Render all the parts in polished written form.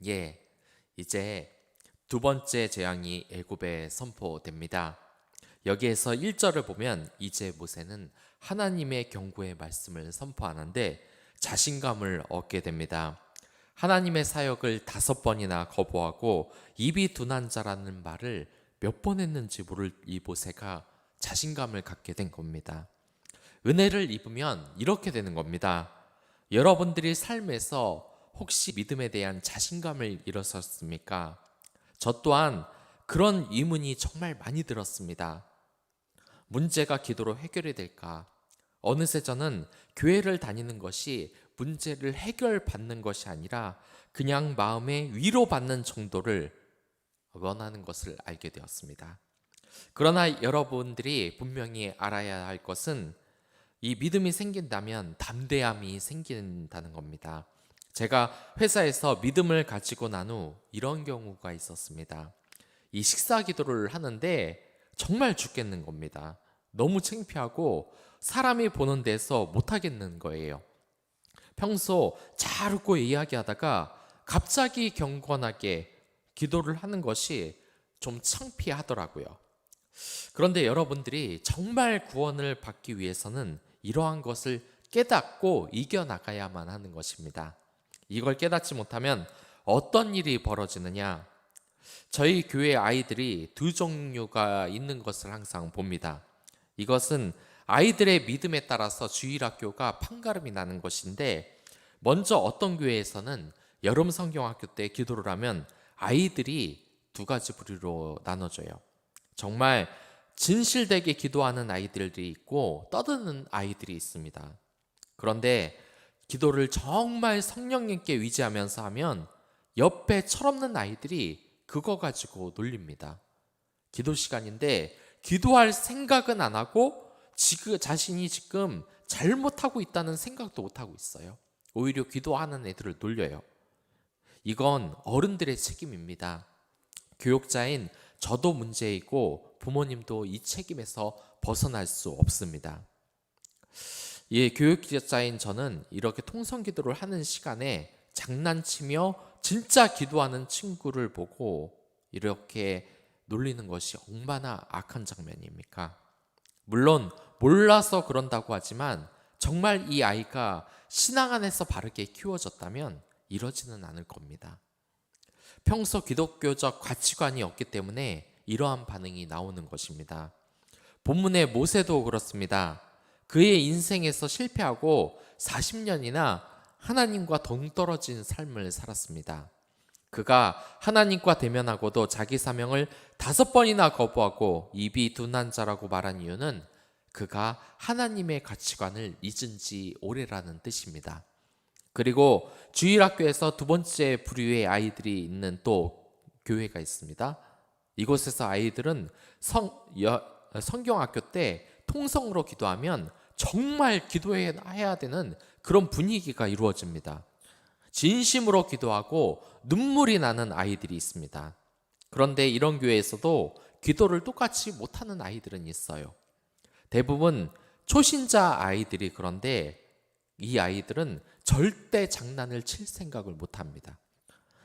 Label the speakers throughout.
Speaker 1: 예, 이제 두 번째 재앙이 애굽에 선포됩니다. 여기에서 1절을 보면 이제 모세는 하나님의 경고의 말씀을 선포하는데 자신감을 얻게 됩니다. 하나님의 사역을 5번이나 거부하고 입이 둔한 자라는 말을 몇 번 했는지 모를 이 모세가 자신감을 갖게 된 겁니다. 은혜를 입으면 이렇게 되는 겁니다. 여러분들이 삶에서 혹시 믿음에 대한 자신감을 잃었었습니까? 저 또한 그런 의문이 정말 많이 들었습니다. 문제가 기도로 해결이 될까? 어느새 저는 교회를 다니는 것이 문제를 해결받는 것이 아니라 그냥 마음의 위로받는 정도를 원하는 것을 알게 되었습니다. 그러나 여러분들이 분명히 알아야 할 것은 이 믿음이 생긴다면 담대함이 생긴다는 겁니다. 제가 회사에서 믿음을 가지고 난 후 이런 경우가 있었습니다. 이 식사 기도를 하는데 정말 죽겠는 겁니다. 너무 창피하고 사람이 보는 데서 못하겠는 거예요. 평소 잘 웃고 이야기하다가 갑자기 경건하게 기도를 하는 것이 좀 창피하더라고요. 그런데 여러분들이 정말 구원을 받기 위해서는 이러한 것을 깨닫고 이겨나가야만 하는 것입니다. 이걸 깨닫지 못하면 어떤 일이 벌어지느냐? 저희 교회 아이들이 두 종류가 있는 것을 항상 봅니다. 이것은 아이들의 믿음에 따라서 주일학교가 판가름이 나는 것인데, 먼저 어떤 교회에서는 여름 성경학교 때 기도를 하면 아이들이 두 가지 부류로 나눠져요. 정말 진실되게 기도하는 아이들이 있고 떠드는 아이들이 있습니다. 그런데 기도를 정말 성령님께 의지하면서 하면 옆에 철없는 아이들이 그거 가지고 놀립니다. 기도 시간인데 기도할 생각은 안 하고 자신이 지금 잘못하고 있다는 생각도 못하고 있어요. 오히려 기도하는 애들을 놀려요. 이건 어른들의 책임입니다. 교육자인 저도 문제이고 부모님도 이 책임에서 벗어날 수 없습니다. 예, 교육자인 저는 이렇게 통성 기도를 하는 시간에 장난치며 진짜 기도하는 친구를 보고 이렇게 놀리는 것이 얼마나 악한 장면입니까? 물론 몰라서 그런다고 하지만 정말 이 아이가 신앙 안에서 바르게 키워졌다면 이러지는 않을 겁니다. 평소 기독교적 가치관이 없기 때문에 이러한 반응이 나오는 것입니다. 본문의 모세도 그렇습니다. 그의 인생에서 실패하고 40년이나 하나님과 동떨어진 삶을 살았습니다. 그가 하나님과 대면하고도 자기 사명을 5번이나 거부하고 입이 둔한 자라고 말한 이유는 그가 하나님의 가치관을 잊은 지 오래라는 뜻입니다. 그리고 주일학교에서 두 번째 부류의 아이들이 있는 또 교회가 있습니다. 이곳에서 아이들은 성경학교 때 통성으로 기도하면 정말 기도해야 되는 그런 분위기가 이루어집니다. 진심으로 기도하고 눈물이 나는 아이들이 있습니다. 그런데 이런 교회에서도 기도를 똑같이 못하는 아이들은 있어요. 대부분 초신자 아이들이 그런데 이 아이들은 절대 장난을 칠 생각을 못합니다.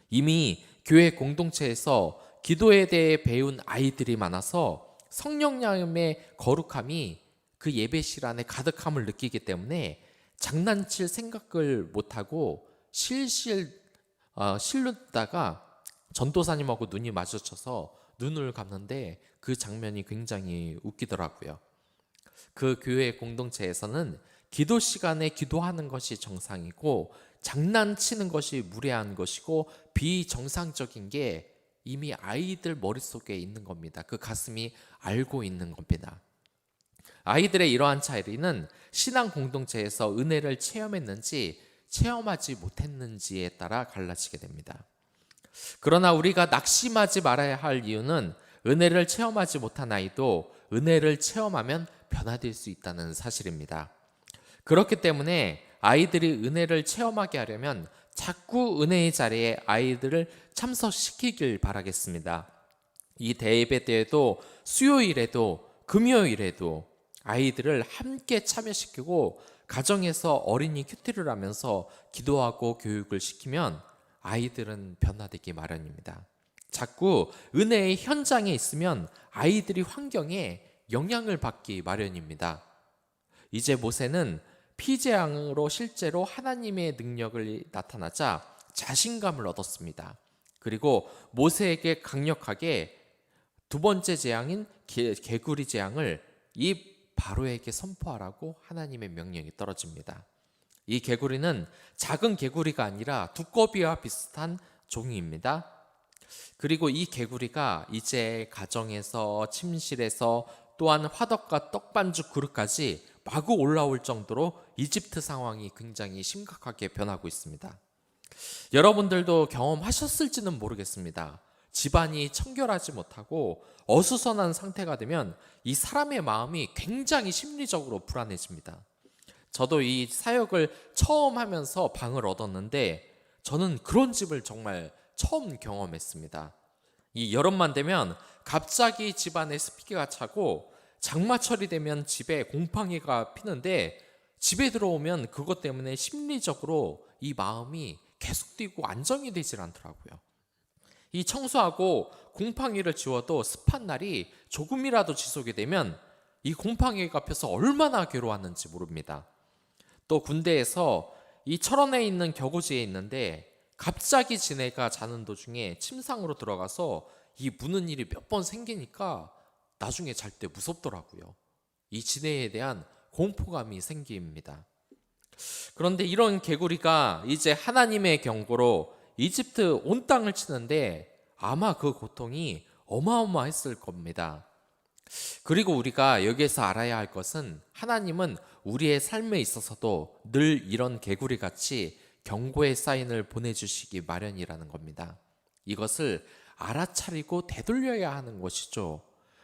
Speaker 1: 이미 교회 공동체에서 기도에 대해 배운 아이들이 많아서 성령님의 거룩함이 그 예배 시간에 가득함을 느끼기 때문에 장난칠 생각을 못하고 실실르다가 전도사님하고 눈이 마주쳐서 눈을 감는데 그 장면이 굉장히 웃기더라고요. 그 교회 공동체에서는 기도 시간에 기도하는 것이 정상이고 장난치는 것이 무례한 것이고 비정상적인 게 이미 아이들 머릿속에 있는 겁니다. 그 가슴이 알고 있는 겁니다. 아이들의 이러한 차이는 신앙 공동체에서 은혜를 체험했는지 체험하지 못했는지에 따라 갈라지게 됩니다. 그러나 우리가 낙심하지 말아야 할 이유는 은혜를 체험하지 못한 아이도 은혜를 체험하면 변화될 수 있다는 사실입니다. 그렇기 때문에 아이들이 은혜를 체험하게 하려면 자꾸 은혜의 자리에 아이들을 참석시키길 바라겠습니다. 이 대예배 때에도 수요일에도 금요일에도 아이들을 함께 참여시키고 가정에서 어린이 큐티를 하면서 기도하고 교육을 시키면 아이들은 변화되기 마련입니다. 자꾸 은혜의 현장에 있으면 아이들이 환경에 영향을 받기 마련입니다. 이제 모세는 피제왕으로 실제로 하나님의 능력을 나타나자 자신감을 얻었습니다. 그리고 모세에게 강력하게 두 번째 재앙인 개구리 재앙을 이 바로에게 선포하라고 하나님의 명령이 떨어집니다. 이 개구리는 작은 개구리가 아니라 두꺼비와 비슷한 종입니다. 그리고 이 개구리가 이제 가정에서, 침실에서, 또한 화덕과 떡반죽 그릇까지 마구 올라올 정도로 이집트 상황이 굉장히 심각하게 변하고 있습니다. 여러분들도 경험하셨을지는 모르겠습니다. 집안이 청결하지 못하고 어수선한 상태가 되면 이 사람의 마음이 굉장히 심리적으로 불안해집니다. 저도 이 사역을 처음 하면서 방을 얻었는데 저는 그런 집을 정말 처음 경험했습니다. 이 여름만 되면 갑자기 집안에 습기가 차고 장마철이 되면 집에 곰팡이가 피는데 집에 들어오면 그것 때문에 심리적으로 이 마음이 계속 뛰고 안정이 되질 않더라고요. 이 청소하고 곰팡이를 지워도 습한 날이 조금이라도 지속이 되면 이 곰팡이가 펴서 얼마나 괴로웠는지 모릅니다. 또 군대에서 이 철원에 있는 격오지에 있는데 갑자기 지네가 자는 도중에 침상으로 들어가서 이 무는 일이 몇 번 생기니까 나중에 잘 때 무섭더라고요. 이 지네에 대한 공포감이 생깁니다. 그런데 이런 개구리가 이제 하나님의 경고로 이집트 온 땅을 치는데 아마 그 고통이 어마어마했을 겁니다. 그리고 우리가 여기에서 알아야 할 것은 하나님은 우리의 삶에 있어서도 늘 이런 개구리같이 경고의 사인을 보내주시기 마련이라는 겁니다. 이것을 알아차리고 되돌려야 하는 것이죠.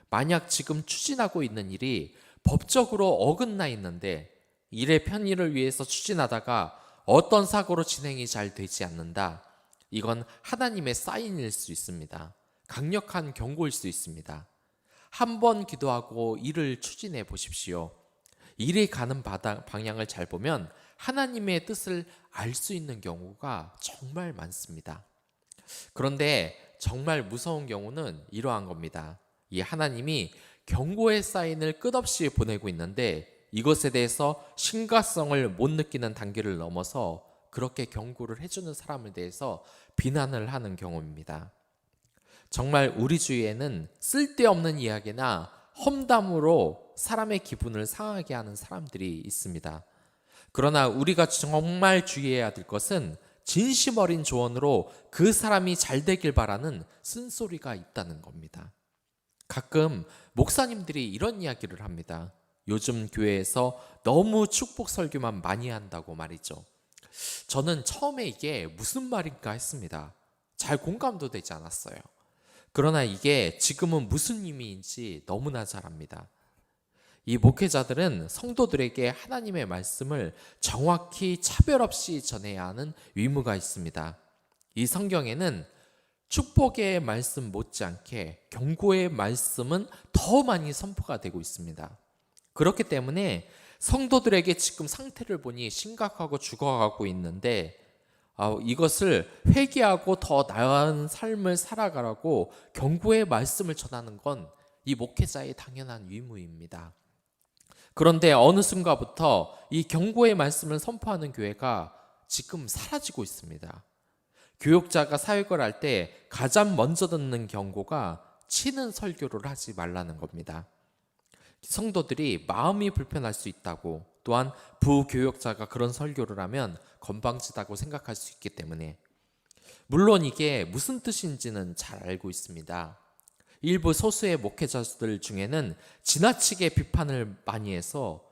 Speaker 1: 만약 지금 추진하고 있는 일이 법적으로 어긋나 있는데 일의 편의를 위해서 추진하다가 어떤 사고로 진행이 잘 되지 않는다. 이건 하나님의 사인일 수 있습니다. 강력한 경고일 수 있습니다. 한 번 기도하고 일을 추진해 보십시오. 일이 가는 방향을 잘 보면 하나님의 뜻을 알 수 있는 경우가 정말 많습니다. 그런데 정말 무서운 경우는 이러한 겁니다. 이 하나님이 경고의 사인을 끝없이 보내고 있는데 이것에 대해서 심각성을 못 느끼는 단계를 넘어서 그렇게 경고를 해주는 사람에 대해서 비난을 하는 경우입니다. 정말 우리 주위에는 쓸데없는 이야기나 험담으로 사람의 기분을 상하게 하는 사람들이 있습니다. 그러나 우리가 정말 주의해야 될 것은 진심 어린 조언으로 그 사람이 잘 되길 바라는 쓴소리가 있다는 겁니다. 가끔 목사님들이 이런 이야기를 합니다. 요즘 교회에서 너무 축복 설교만 많이 한다고 말이죠. 저는 처음에 이게 무슨 말인가 했습니다. 잘 공감도 되지 않았어요. 그러나 이게 지금은 무슨 의미인지 너무나 잘 압니다. 이 목회자들은 성도들에게 하나님의 말씀을 정확히 차별 없이 전해야 하는 의무가 있습니다. 이 성경에는 축복의 말씀 못지않게 경고의 말씀은 더 많이 선포가 되고 있습니다. 그렇기 때문에 성도들에게 지금 상태를 보니 심각하고 죽어가고 있는데 이것을 회개하고 더 나은 삶을 살아가라고 경고의 말씀을 전하는 건 이 목회자의 당연한 의무입니다. 그런데 어느 순간부터 이 경고의 말씀을 선포하는 교회가 지금 사라지고 있습니다. 교육자가 사역을 할 때 가장 먼저 듣는 경고가 치는 설교를 하지 말라는 겁니다. 성도들이 마음이 불편할 수 있다고, 또한 부교육자가 그런 설교를 하면 건방지다고 생각할 수 있기 때문에, 물론 이게 무슨 뜻인지는 잘 알고 있습니다. 일부 소수의 목회자들 중에는 지나치게 비판을 많이 해서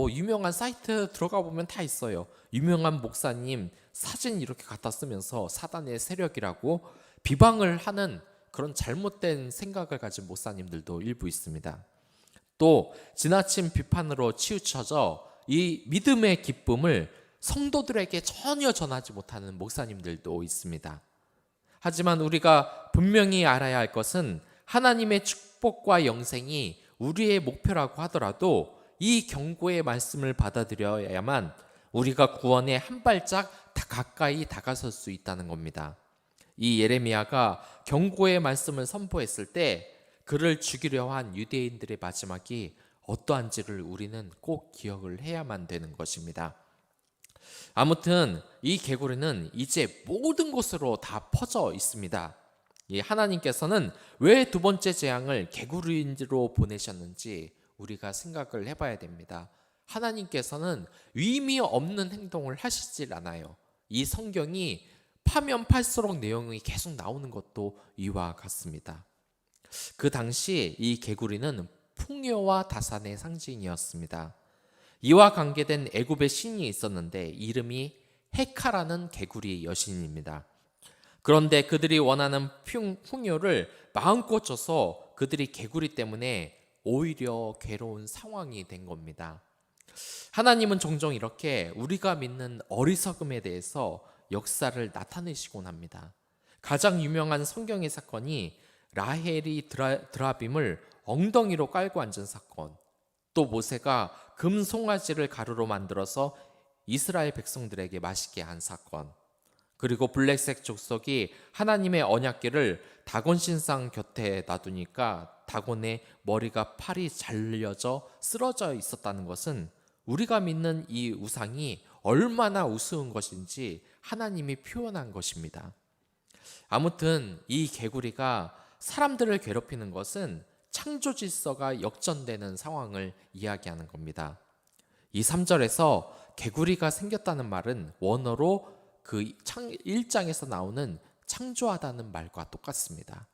Speaker 1: 유명한 사이트 들어가 보면 다 있어요. 유명한 목사님 사진 이렇게 갖다 쓰면서 사단의 세력이라고 비방을 하는 그런 잘못된 생각을 가진 목사님들도 일부 있습니다. 또 지나친 비판으로 치우쳐져 이 믿음의 기쁨을 성도들에게 전혀 전하지 못하는 목사님들도 있습니다. 하지만 우리가 분명히 알아야 할 것은 하나님의 축복과 영생이 우리의 목표라고 하더라도 이 경고의 말씀을 받아들여야만 우리가 구원에 한 발짝 가까이 다가설 수 있다는 겁니다. 이 예레미야가 경고의 말씀을 선포했을 때 그를 죽이려 한 유대인들의 마지막이 어떠한지를 우리는 꼭 기억을 해야만 되는 것입니다. 아무튼 이 개구리는 이제 모든 곳으로 다 퍼져 있습니다. 하나님께서는 왜 두 번째 재앙을 개구리로 보내셨는지 우리가 생각을 해봐야 됩니다. 하나님께서는 의미 없는 행동을 하시질 않아요. 이 성경이 파면 팔수록 내용이 계속 나오는 것도 이와 같습니다. 그 당시 이 개구리는 풍요와 다산의 상징이었습니다. 이와 관계된 애굽의 신이 있었는데 이름이 헤카라는 개구리 여신입니다. 그런데 그들이 원하는 풍요를 마음껏 줘서 그들이 개구리 때문에 오히려 괴로운 상황이 된 겁니다. 하나님은 종종 이렇게 우리가 믿는 어리석음에 대해서 역사를 나타내시곤 합니다. 가장 유명한 성경의 사건이 라헬이 드라빔을 엉덩이로 깔고 앉은 사건, 또 모세가 금 송아지를 가루로 만들어서 이스라엘 백성들에게 맛있게 한 사건, 그리고 블랙색 족속이 하나님의 언약궤를 다곤 신상 곁에 놔두니까 다곤의 머리가 팔이 잘려져 쓰러져 있었다는 것은 우리가 믿는 이 우상이 얼마나 우스운 것인지 하나님이 표현한 것입니다. 아무튼 이 개구리가 사람들을 괴롭히는 것은 창조 질서가 역전되는 상황을 이야기하는 겁니다. 이 3절에서 개구리가 생겼다는 말은 원어로 그 1장에서 나오는 창조하다는 말과 똑같습니다.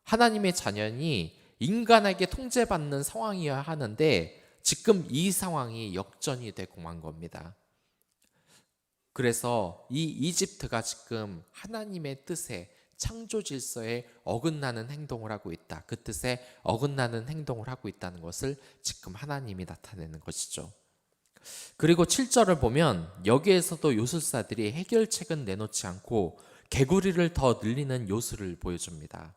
Speaker 1: 하나님의 자녀니 인간에게 통제받는 상황이어야 하는데 지금 이 상황이 역전이 되고 만 겁니다. 그래서 이 이집트가 지금 하나님의 뜻에 창조 질서에 어긋나는 행동을 하고 있다. 그 뜻에 어긋나는 행동을 하고 있다는 것을 지금 하나님이 나타내는 것이죠. 그리고 7절을 보면 여기에서도 요술사들이 해결책은 내놓지 않고 개구리를 더 늘리는 요술을 보여줍니다.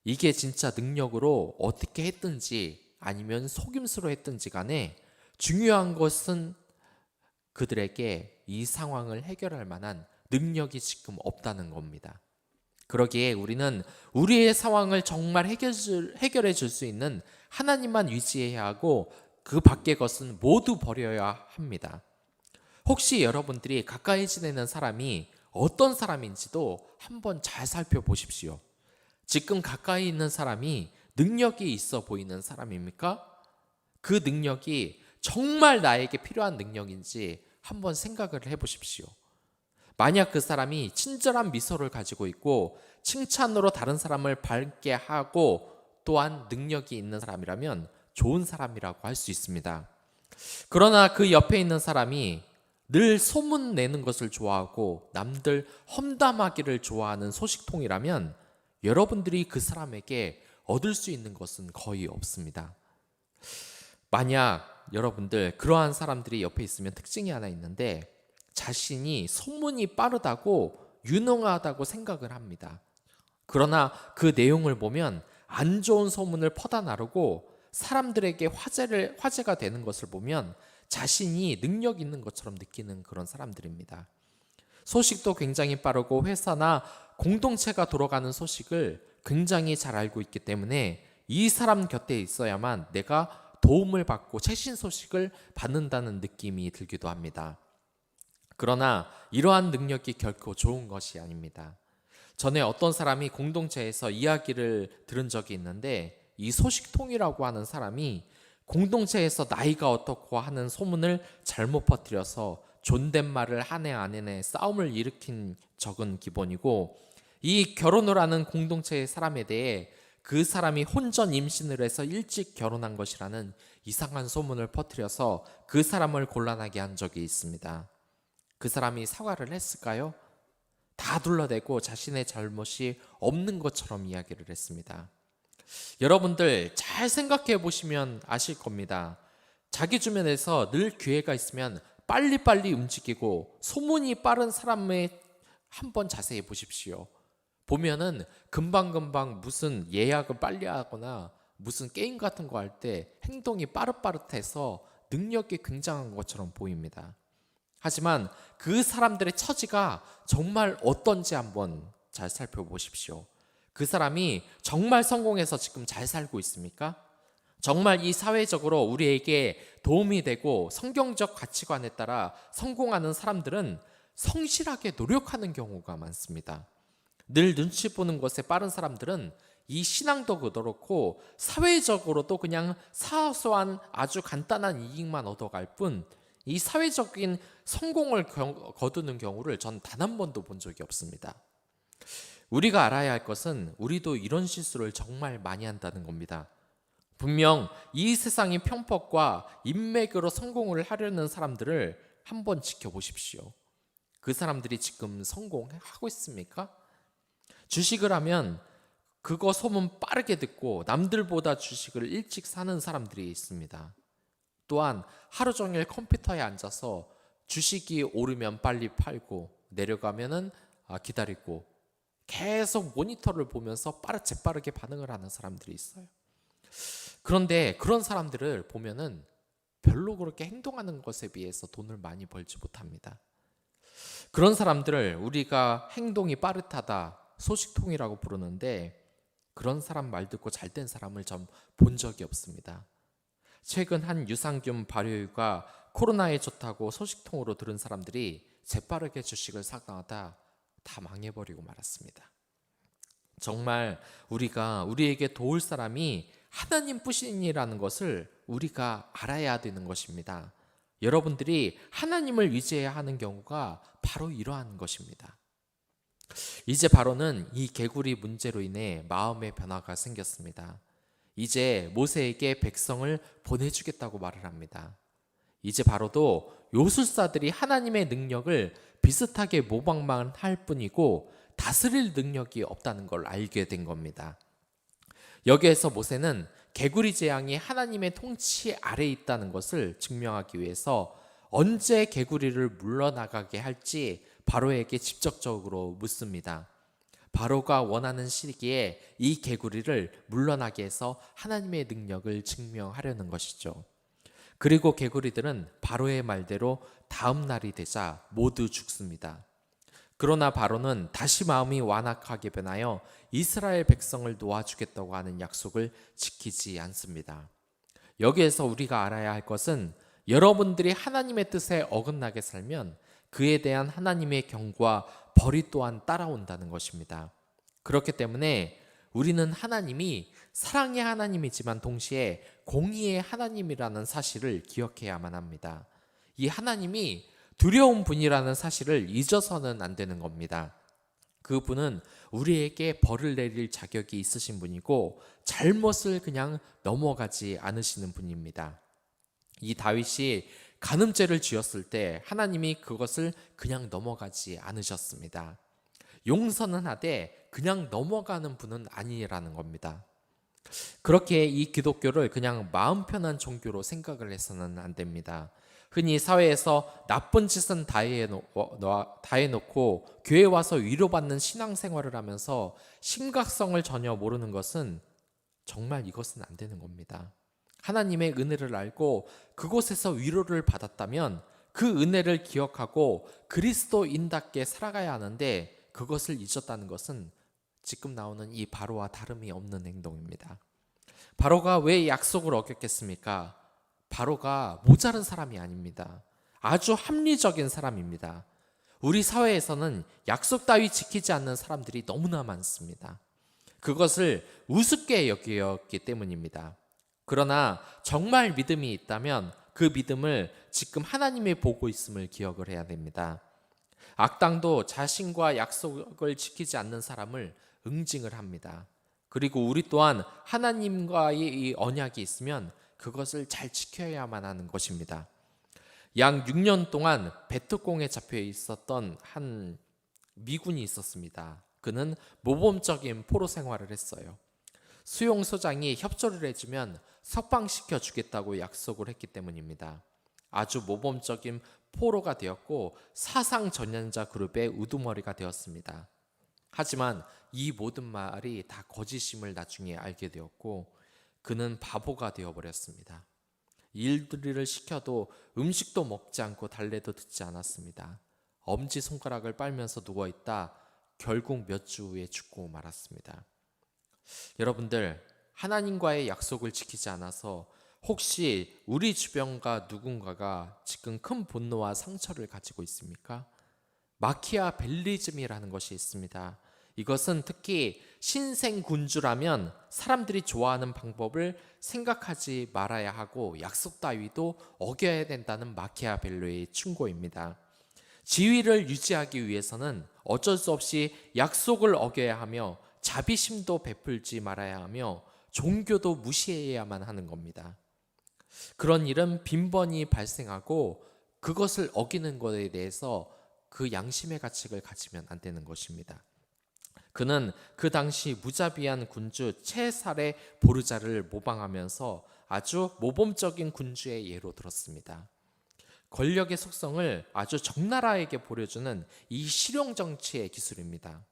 Speaker 1: 이게 진짜 능력으로 어떻게 했든지 아니면 속임수로 했든지 간에 중요한 것은 그들에게 이 상황을 해결할 만한 능력이 지금 없다는 겁니다. 그러기에 우리는 우리의 상황을 정말 해결해 줄 수 있는 하나님만 의지해야 하고 그 밖의 것은 모두 버려야 합니다. 혹시 여러분들이 가까이 지내는 사람이 어떤 사람인지도 한번 잘 살펴보십시오. 지금 가까이 있는 사람이 능력이 있어 보이는 사람입니까? 그 능력이 정말 나에게 필요한 능력인지 한번 생각을 해보십시오. 만약 그 사람이 친절한 미소를 가지고 있고 칭찬으로 다른 사람을 밝게 하고 또한 능력이 있는 사람이라면 좋은 사람이라고 할 수 있습니다. 그러나 그 옆에 있는 사람이 늘 소문 내는 것을 좋아하고 남들 험담하기를 좋아하는 소식통이라면 여러분들이 그 사람에게 얻을 수 있는 것은 거의 없습니다. 만약 여러분들 그러한 사람들이 옆에 있으면 특징이 하나 있는데 자신이 소문이 빠르다고 유능하다고 생각을 합니다. 그러나 그 내용을 보면 안 좋은 소문을 퍼다 나르고 사람들에게 화제가 되는 것을 보면 자신이 능력 있는 것처럼 느끼는 그런 사람들입니다. 소식도 굉장히 빠르고 회사나 공동체가 돌아가는 소식을 굉장히 잘 알고 있기 때문에 이 사람 곁에 있어야만 내가 도움을 받고 최신 소식을 받는다는 느낌이 들기도 합니다. 그러나 이러한 능력이 결코 좋은 것이 아닙니다. 전에 어떤 사람이 공동체에서 이야기를 들은 적이 있는데 이 소식통이라고 하는 사람이 공동체에서 나이가 어떻고 하는 소문을 잘못 퍼뜨려서 존댓말을 한 해 안에 싸움을 일으킨 적은 기본이고 이 결혼을 하는 공동체의 사람에 대해 그 사람이 혼전 임신을 해서 일찍 결혼한 것이라는 이상한 소문을 퍼뜨려서 그 사람을 곤란하게 한 적이 있습니다. 그 사람이 사과를 했을까요? 다 둘러대고 자신의 잘못이 없는 것처럼 이야기를 했습니다. 여러분들 잘 생각해 보시면 아실 겁니다. 자기 주변에서 늘 기회가 있으면 빨리빨리 움직이고 소문이 빠른 사람을 한번 자세히 보십시오. 보면은 금방금방 무슨 예약을 빨리 하거나 무슨 게임 같은 거 할 때 행동이 빠릇빠릇해서 능력이 굉장한 것처럼 보입니다. 하지만 그 사람들의 처지가 정말 어떤지 한번 잘 살펴보십시오. 그 사람이 정말 성공해서 지금 잘 살고 있습니까? 정말 이 사회적으로 우리에게 도움이 되고 성경적 가치관에 따라 성공하는 사람들은 성실하게 노력하는 경우가 많습니다. 늘 눈치 보는 것에 빠른 사람들은 이 신앙도 그렇고 사회적으로도 그냥 사소한 아주 간단한 이익만 얻어갈 뿐 이 사회적인 성공을 거두는 경우를 전 단 한 번도 본 적이 없습니다. 우리가 알아야 할 것은 우리도 이런 실수를 정말 많이 한다는 겁니다. 분명 이 세상의 편법과 인맥으로 성공을 하려는 사람들을 한번 지켜보십시오. 그 사람들이 지금 성공하고 있습니까? 주식을 하면 그거 소문 빠르게 듣고 남들보다 주식을 일찍 사는 사람들이 있습니다. 또한 하루 종일 컴퓨터에 앉아서 주식이 오르면 빨리 팔고 내려가면은 기다리고 계속 모니터를 보면서 재빠르게 반응을 하는 사람들이 있어요. 그런데 그런 사람들을 보면은 별로 그렇게 행동하는 것에 비해서 돈을 많이 벌지 못합니다. 그런 사람들을 우리가 행동이 빠릿하다, 소식통이라고 부르는데 그런 사람 말 듣고 잘된 사람을 전 본 적이 없습니다. 최근 한 유산균 발효유가 코로나에 좋다고 소식통으로 들은 사람들이 재빠르게 주식을 사가다 다 망해버리고 말았습니다. 정말 우리에게 도울 사람이 하나님 뿐이라는 것을 우리가 알아야 되는 것입니다. 여러분들이 하나님을 의지해야 하는 경우가 바로 이러한 것입니다. 이제 바로는 이 개구리 문제로 인해 마음의 변화가 생겼습니다. 이제 모세에게 백성을 보내주겠다고 말을 합니다. 이제 바로도 요술사들이 하나님의 능력을 비슷하게 모방만 할 뿐이고 다스릴 능력이 없다는 걸 알게 된 겁니다. 여기에서 모세는 개구리 재앙이 하나님의 통치 아래에 있다는 것을 증명하기 위해서 언제 개구리를 물러나가게 할지 바로에게 직접적으로 묻습니다. 바로가 원하는 시기에 이 개구리를 물러나게 해서 하나님의 능력을 증명하려는 것이죠. 그리고 개구리들은 바로의 말대로 다음 날이 되자 모두 죽습니다. 그러나 바로는 다시 마음이 완악하게 변하여 이스라엘 백성을 놓아주겠다고 하는 약속을 지키지 않습니다. 여기에서 우리가 알아야 할 것은 여러분들이 하나님의 뜻에 어긋나게 살면 그에 대한 하나님의 경고와 벌이 또한 따라온다는 것입니다. 그렇기 때문에 우리는 하나님이 사랑의 하나님이지만 동시에 공의의 하나님이라는 사실을 기억해야만 합니다. 이 하나님이 두려운 분이라는 사실을 잊어서는 안 되는 겁니다. 그분은 우리에게 벌을 내릴 자격이 있으신 분이고 잘못을 그냥 넘어가지 않으시는 분입니다. 이 다윗이 간음죄를 지었을 때 하나님이 그것을 그냥 넘어가지 않으셨습니다. 용서는 하되 그냥 넘어가는 분은 아니라는 겁니다. 그렇게 이 기독교를 그냥 마음 편한 종교로 생각을 해서는 안 됩니다. 흔히 사회에서 나쁜 짓은 다 해놓고 교회 와서 위로받는 신앙생활을 하면서 심각성을 전혀 모르는 것은 정말 이것은 안 되는 겁니다. 하나님의 은혜를 알고 그곳에서 위로를 받았다면 그 은혜를 기억하고 그리스도인답게 살아가야 하는데 그것을 잊었다는 것은 지금 나오는 이 바로와 다름이 없는 행동입니다. 바로가 왜 약속을 어겼겠습니까? 바로가 모자른 사람이 아닙니다. 아주 합리적인 사람입니다. 우리 사회에서는 약속 따위 지키지 않는 사람들이 너무나 많습니다. 그것을 우습게 여겼기 때문입니다. 그러나 정말 믿음이 있다면 그 믿음을 지금 하나님이 보고 있음을 기억을 해야 됩니다. 악당도 자신과 약속을 지키지 않는 사람을 응징을 합니다. 그리고 우리 또한 하나님과의 이 언약이 있으면 그것을 잘 지켜야만 하는 것입니다. 약 6년 동안 베트콩에 잡혀 있었던 한 미군이 있었습니다. 그는 모범적인 포로 생활을 했어요. 수용소장이 협조를 해주면 석방시켜 주겠다고 약속을 했기 때문입니다. 아주 모범적인 포로가 되었고 사상 전향자 그룹의 우두머리가 되었습니다. 하지만 이 모든 말이 다 거짓임을 나중에 알게 되었고 그는 바보가 되어버렸습니다. 일들을 시켜도 음식도 먹지 않고 달래도 듣지 않았습니다. 엄지손가락을 빨면서 누워있다 결국 몇 주 후에 죽고 말았습니다. 여러분들, 하나님과의 약속을 지키지 않아서 혹시 우리 주변과 누군가가 지금 큰 분노와 상처를 가지고 있습니까? 마키아벨리즘이라는 것이 있습니다. 이것은 특히 신생군주라면 사람들이 좋아하는 방법을 생각하지 말아야 하고 약속 따위도 어겨야 된다는 마키아벨로의 충고입니다. 지위를 유지하기 위해서는 어쩔 수 없이 약속을 어겨야 하며 자비심도 베풀지 말아야 하며 종교도 무시해야만 하는 겁니다. 그런 일은 빈번히 발생하고 그것을 어기는 것에 대해서 그 양심의 가책을 가지면 안 되는 것입니다. 그는 그 당시 무자비한 군주 체살의 보르자를 모방하면서 아주 모범적인 군주의 예로 들었습니다. 권력의 속성을 아주 적나라하게 보여주는 이 실용 정치의 기술입니다.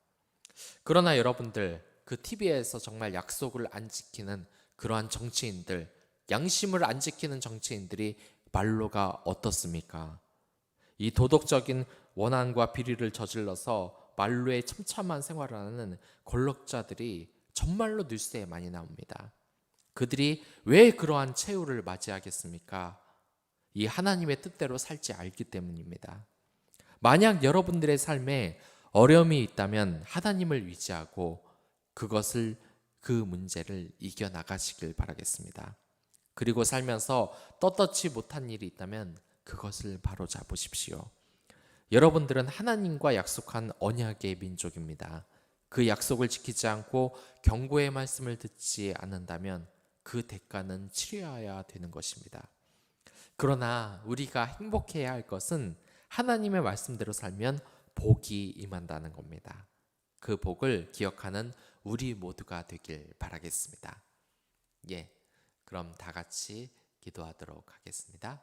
Speaker 1: 그러나 여러분들, 그 TV에서 정말 약속을 안 지키는 그러한 정치인들, 양심을 안 지키는 정치인들이 말로가 어떻습니까? 이 도덕적인 원한과 비리를 저질러서 말로에 처참한 생활을 하는 권력자들이 정말로 뉴스에 많이 나옵니다. 그들이 왜 그러한 최후를 맞이하겠습니까? 이 하나님의 뜻대로 살지 않기 때문입니다. 만약 여러분들의 삶에 어려움이 있다면 하나님을 의지하고 그 문제를 이겨나가시길 바라겠습니다. 그리고 살면서 떳떳지 못한 일이 있다면 그것을 바로 잡으십시오. 여러분들은 하나님과 약속한 언약의 민족입니다. 그 약속을 지키지 않고 경고의 말씀을 듣지 않는다면 그 대가는 치러야 되는 것입니다. 그러나 우리가 행복해야 할 것은 하나님의 말씀대로 살면 복이 임한다는 겁니다. 그 복을 기억하는 우리 모두가 되길 바라겠습니다. 그럼 다 같이 기도하도록 하겠습니다.